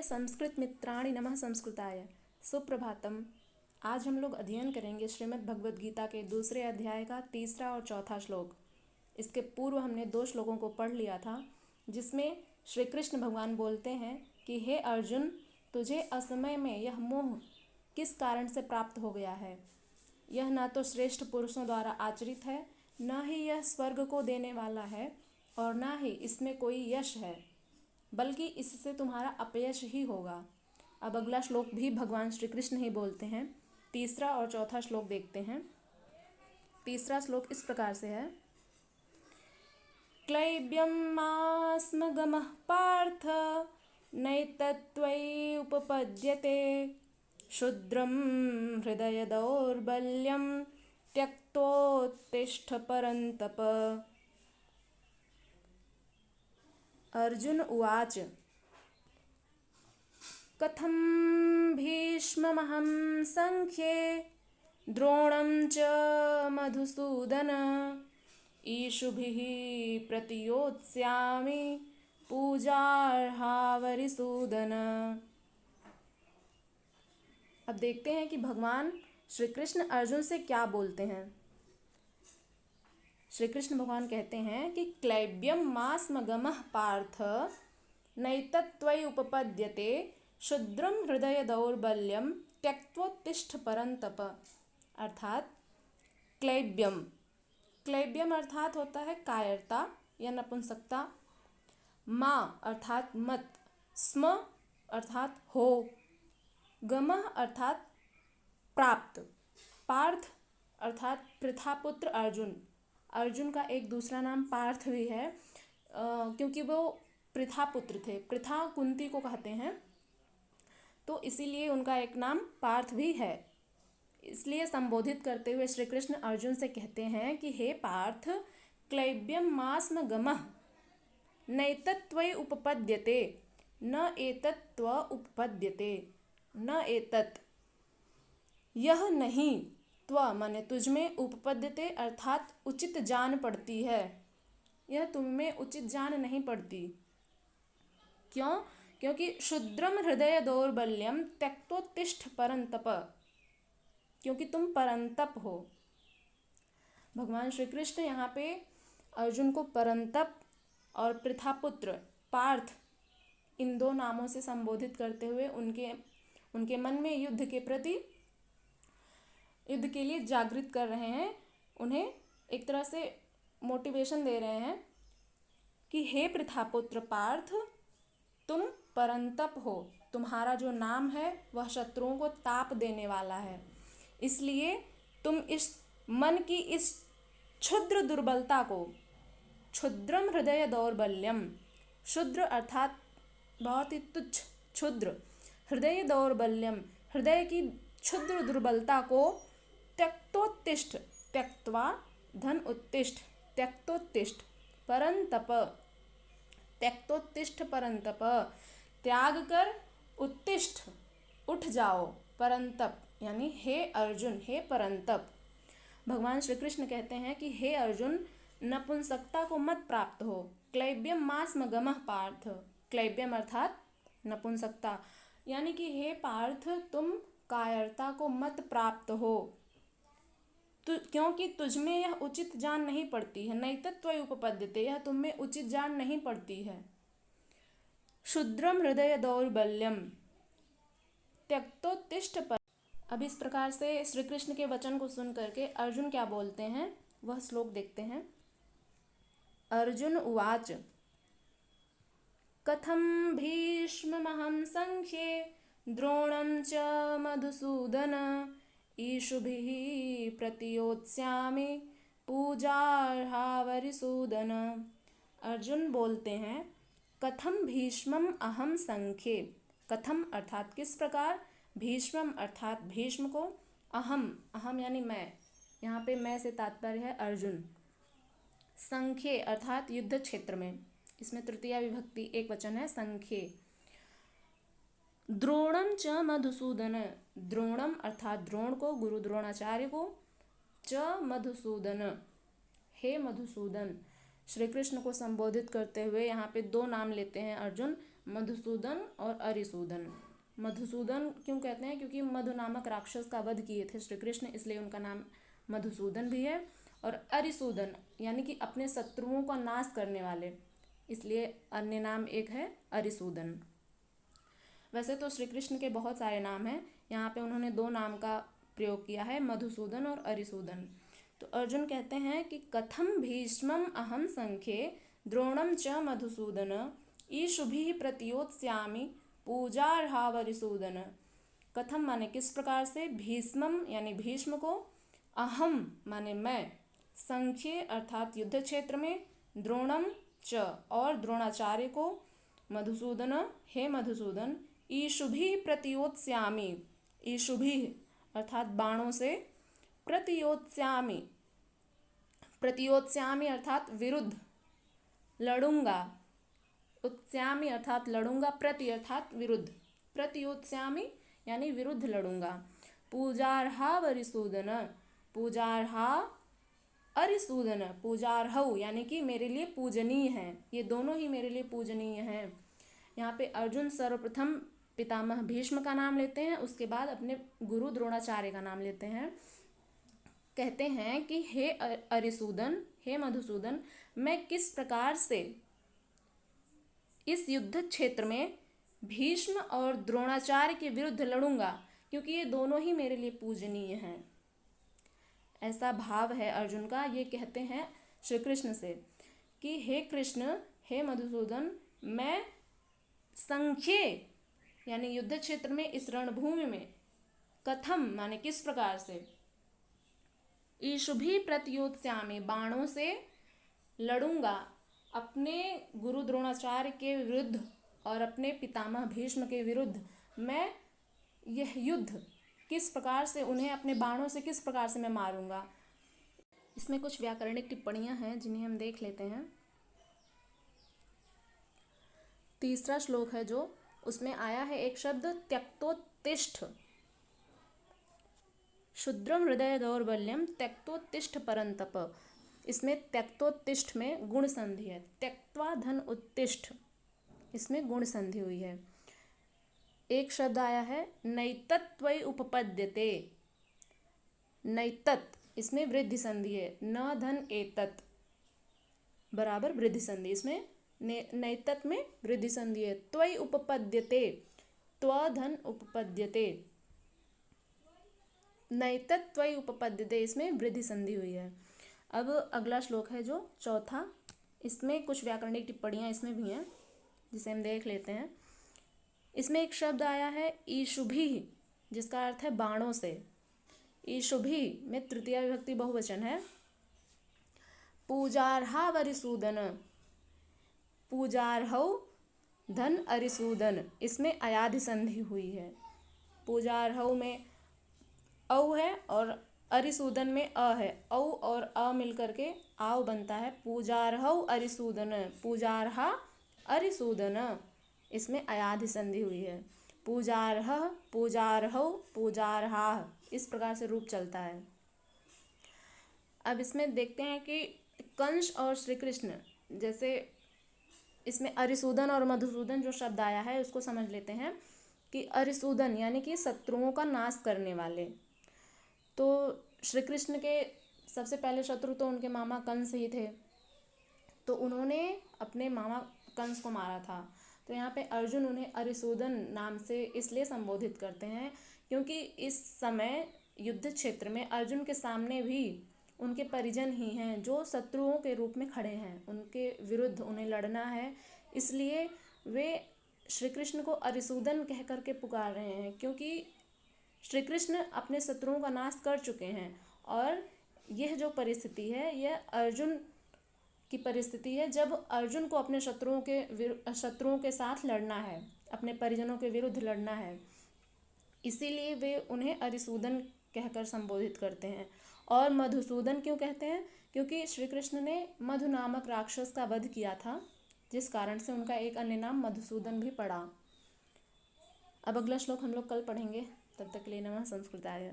प्रिय संस्कृत मित्राणि नमः संस्कृताय। सुप्रभातम। आज हम लोग अध्ययन करेंगे श्रीमद् भगवद गीता के दूसरे अध्याय का तीसरा और चौथा श्लोक। इसके पूर्व हमने 2 श्लोकों को पढ़ लिया था, जिसमें श्री कृष्ण भगवान बोलते हैं कि हे अर्जुन, तुझे असमय में यह मोह किस कारण से प्राप्त हो गया है। यह न तो श्रेष्ठ पुरुषों द्वारा आचरित है, न ही यह स्वर्ग को देने वाला है, और न ही इसमें कोई यश है, बल्कि इससे तुम्हारा अपयश ही होगा। अब अगला श्लोक भी भगवान श्री कृष्ण ही बोलते हैं। तीसरा और चौथा श्लोक देखते हैं। तीसरा श्लोक इस प्रकार से है। क्लैब्यं मास्मगमः पार्थ नैतत्त्वयि उपपद्यते क्षुद्रं हृदय दौर्बल्यं त्यक्तोत्तिष्ठ परन्तप। अर्जुन उवाच कथं भीष्ममहं संख्ये द्रोणं च मधुसूदन ईशुभिः प्रतियोत्स्यामि पूजार्हावरिसूदन। अब देखते हैं कि भगवान श्री कृष्ण अर्जुन से क्या बोलते हैं। श्री कृष्ण भगवान कहते हैं कि क्लैब्यम मास्मगमः पार्थ नैतत्त्वयि उपपद्यते क्षुद्रम हृदय दौर्बल्यम त्यक्त्वोत्तिष्ठ परन्तप। अर्थात क्लैब्यम अर्थात होता है कायरता या नपुंसकता। माँ अर्थात मत, स्म अर्थात हो, गमः अर्थात प्राप्त, पार्थ अर्थात पृथापुत्र अर्जुन। अर्जुन का एक दूसरा नाम पार्थ भी है, क्योंकि वो पृथापुत्र थे। पृथा कुंती को कहते हैं, तो इसीलिए उनका एक नाम पार्थ भी है। इसलिए संबोधित करते हुए श्री कृष्ण अर्जुन से कहते हैं कि हे पार्थ, क्लैब्यम मास्म गमः नैतत्त्वयि उपपद्यते न एतत्त्व उपपद्यते। न एतत् यह नहीं, त्व माने तुझमें, उपपद्यते अर्थात उचित जान पड़ती है। यह तुम्हें उचित जान नहीं पड़ती। क्यों? क्योंकि क्षुद्रम हृदय दौर्बल्यम त्यक्तोत्तिष्ठ परन्तप, क्योंकि तुम परंतप हो। भगवान श्री कृष्ण यहाँ पे अर्जुन को परंतप और पृथापुत्र पार्थ इन 2 नामों से संबोधित करते हुए उनके मन में युद्ध के लिए जागृत कर रहे हैं। उन्हें एक तरह से मोटिवेशन दे रहे हैं कि हे पृथापुत्र पार्थ, तुम परंतप हो। तुम्हारा जो नाम है वह शत्रुओं को ताप देने वाला है। इसलिए तुम इस मन की इस क्षुद्र दुर्बलता को, क्षुद्रम हृदय दौर्बल्यम, क्षुद्र अर्थात बहुत ही तुच्छ, क्षुद्र, हृदय दौर्बल्यम, हृदय की क्षुद्र दुर्बलता को त्यक्तोत्तिष्ठ, त्यक्त्वा धन उत्तिष्ठ, त्यक्तोत्तिष्ठ परंतप, त्यक्तोत्तिष्ठ परंतप, त्याग कर उत्तिष्ठ, उठ जाओ, परंतप यानी हे अर्जुन, हे परंतप। भगवान श्री कृष्ण कहते हैं कि हे अर्जुन, नपुंसकता को मत प्राप्त हो। क्लैब्यम मास्म गमः पार्थ, क्लैब्यम अर्थात नपुंसकता, यानी कि हे पार्थ, तुम कायरता को मत प्राप्त हो, क्योंकि तुझमें यह उचित जान नहीं पड़ती है। नैतत्त्वयि उपपद्यते, यह तुम्हें उचित जान नहीं पड़ती है। क्षुद्रम हृदय दौर्बल्यम त्यक्तोत्तिष्ठ पर। अब इस प्रकार से श्री कृष्ण के वचन को सुन करके अर्जुन क्या बोलते हैं वह श्लोक देखते हैं। अर्जुन उवाच कथं भीष्ममहं संख्ये द्रोणं च मधुसूदन ईशुभिः प्रतियोत्स्यामि पूजार्हावरिसूदन। अर्जुन बोलते हैं कथम भीष्मम अहम संख्ये। कथम अर्थात किस प्रकार, भीष्मम अर्थात भीष्म को, अहम यानी मैं, यहाँ पे मैं से तात्पर्य है अर्जुन, संख्ये अर्थात युद्ध क्षेत्र में, इसमें तृतीया विभक्ति एक वचन है, संख्ये। द्रोणम च मधुसूदन, द्रोणम अर्थात द्रोण को, गुरु द्रोणाचार्य को, च मधुसूदन हे मधुसूदन। श्री कृष्ण को संबोधित करते हुए यहाँ पे 2 नाम लेते हैं अर्जुन, मधुसूदन और अरिसूदन। मधुसूदन क्यों कहते हैं? क्योंकि मधु नामक राक्षस का वध किए थे श्री कृष्ण, इसलिए उनका नाम मधुसूदन भी है। और अरिसूदन यानी कि अपने शत्रुओं का नाश करने वाले, इसलिए अन्य नाम एक है अरिसूदन। वैसे तो श्री कृष्ण के बहुत सारे नाम हैं, यहाँ पे उन्होंने दो नाम का प्रयोग किया है, मधुसूदन और अरिसूदन। तो अर्जुन कहते हैं कि कथम भीष्मम अहम संख्ये द्रोणम च मधुसूदन ईशुभिः प्रतियोत्स्यामि पूजार्हावरिसूदन। कथम माने किस प्रकार से, भीष्मम यानी भीष्म को, अहम माने मैं, संख्ये अर्थात युद्ध क्षेत्र में, द्रोणम च और द्रोणाचार्य को, मधुसूदन हे मधुसूदन, ईशुभिः प्रतियोत्स्यामि, ईशुभिः अर्थात बाणों से, प्रतियोत्स्यामि, प्रतियोत्स्यामि अर्थात विरुद्ध, लड़ूंगा, उत्स्यामि अर्थात लड़ूंगा, प्रति अर्थात विरुद्ध, प्रतियोत्स्यामि यानी विरुद्ध लड़ूंगा। पूजार्हा वरिसूदन, पूजार्हा अरिसूदन, पूजार्हौ यानी कि मेरे लिए पूजनीय है, ये दोनों ही मेरे लिए पूजनीय हैं। यहाँ पे अर्जुन सर्वप्रथम पितामह भीष्म का नाम लेते हैं, उसके बाद अपने गुरु द्रोणाचार्य का नाम लेते हैं। कहते हैं कि हे अरिसूदन, हे मधुसूदन, मैं किस प्रकार से इस युद्ध क्षेत्र में भीष्म और द्रोणाचार्य के विरुद्ध लड़ूंगा, क्योंकि ये दोनों ही मेरे लिए पूजनीय हैं। ऐसा भाव है अर्जुन का। ये कहते हैं श्री कृष्ण से कि हे कृष्ण, हे मधुसूदन, मैं संख्ये यानी युद्ध क्षेत्र में, इस रणभूमि में, कथम माने किस प्रकार से, ईशुभिः प्रतियोत्स्यामि बाणों से लड़ूंगा, अपने गुरु द्रोणाचार्य के विरुद्ध और अपने पितामह भीष्म के विरुद्ध मैं यह युद्ध किस प्रकार से, उन्हें अपने बाणों से किस प्रकार से मैं मारूंगा। इसमें कुछ व्याकरणिक टिप्पणियां हैं जिन्हें हम देख लेते हैं। तीसरा श्लोक है जो, उसमें आया है एक शब्द त्यक्तोत्तिष्ठ, क्षुद्रम हृदय दौर्बल्यम त्यक्तोत्तिष्ठ परंतप। इसमें त्यक्तोत्तिष्ठ में गुण संधि है, त्यक्त्वा धन उत्तिष्ठ, इसमें गुण संधि हुई है। एक शब्द आया है नैतत्त्वयि उपपद्यते, नैतत् इसमें वृद्धि संधि है, न धन एतत् बराबर वृद्धि संधि, इसमें नैतत् में वृद्धि संधि है। त्वयि उपपद्यते, त्व धन उपपद्यते, नैतत् त्वयि उपपद्यते, इसमें वृद्धि संधि हुई है। अब अगला श्लोक है जो चौथा, इसमें कुछ व्याकरणिक टिप्पणियां इसमें भी हैं जिसे हम देख लेते हैं। इसमें एक शब्द आया है ईशुभिः, जिसका अर्थ है बाणों से। ईशुभिः में तृतीया विभक्ति बहुवचन है। पूजार्हा वरिसूदन, पूजार्हौ धन अरिसूदन, इसमें अयाधि संधि हुई है। पूजार्हौ में औ है और अरिसूदन में अ है, औ और अ मिलकर के आव बनता है। पूजार्हौ अरिसूदन, पूजार्हा अरिसूदन, इसमें अयाधि संधि हुई है। पूजार्ह, पूजार्हौ, पूजार्हाः, इस प्रकार से रूप चलता है। अब इसमें देखते हैं कि कंस और श्री कृष्ण, जैसे इसमें अरिसूदन और मधुसूदन जो शब्द आया है उसको समझ लेते हैं कि अरिसूदन यानी कि शत्रुओं का नाश करने वाले। तो श्री कृष्ण के सबसे पहले शत्रु तो उनके मामा कंस ही थे, तो उन्होंने अपने मामा कंस को मारा था। तो यहाँ पे अर्जुन उन्हें अरिसूदन नाम से इसलिए संबोधित करते हैं क्योंकि इस समय युद्ध क्षेत्र में अर्जुन के सामने भी उनके परिजन ही हैं जो शत्रुओं के रूप में खड़े हैं, उनके विरुद्ध उन्हें लड़ना है, इसलिए वे श्री कृष्ण को अरिसूदन कह करके पुकार रहे हैं, क्योंकि श्री कृष्ण अपने शत्रुओं का नाश कर चुके हैं। और यह जो परिस्थिति है यह अर्जुन की परिस्थिति है, जब अर्जुन को अपने शत्रुओं के साथ लड़ना है, अपने परिजनों के विरुद्ध लड़ना है, इसीलिए वे उन्हें अरिसूदन कहकर संबोधित करते हैं। और मधुसूदन क्यों कहते हैं? क्योंकि श्री कृष्ण ने मधु नामक राक्षस का वध किया था, जिस कारण से उनका एक अन्य नाम मधुसूदन भी पड़ा। अब अगला श्लोक हम लोग कल पढ़ेंगे, तब तक के लिए नमः संस्कृताय।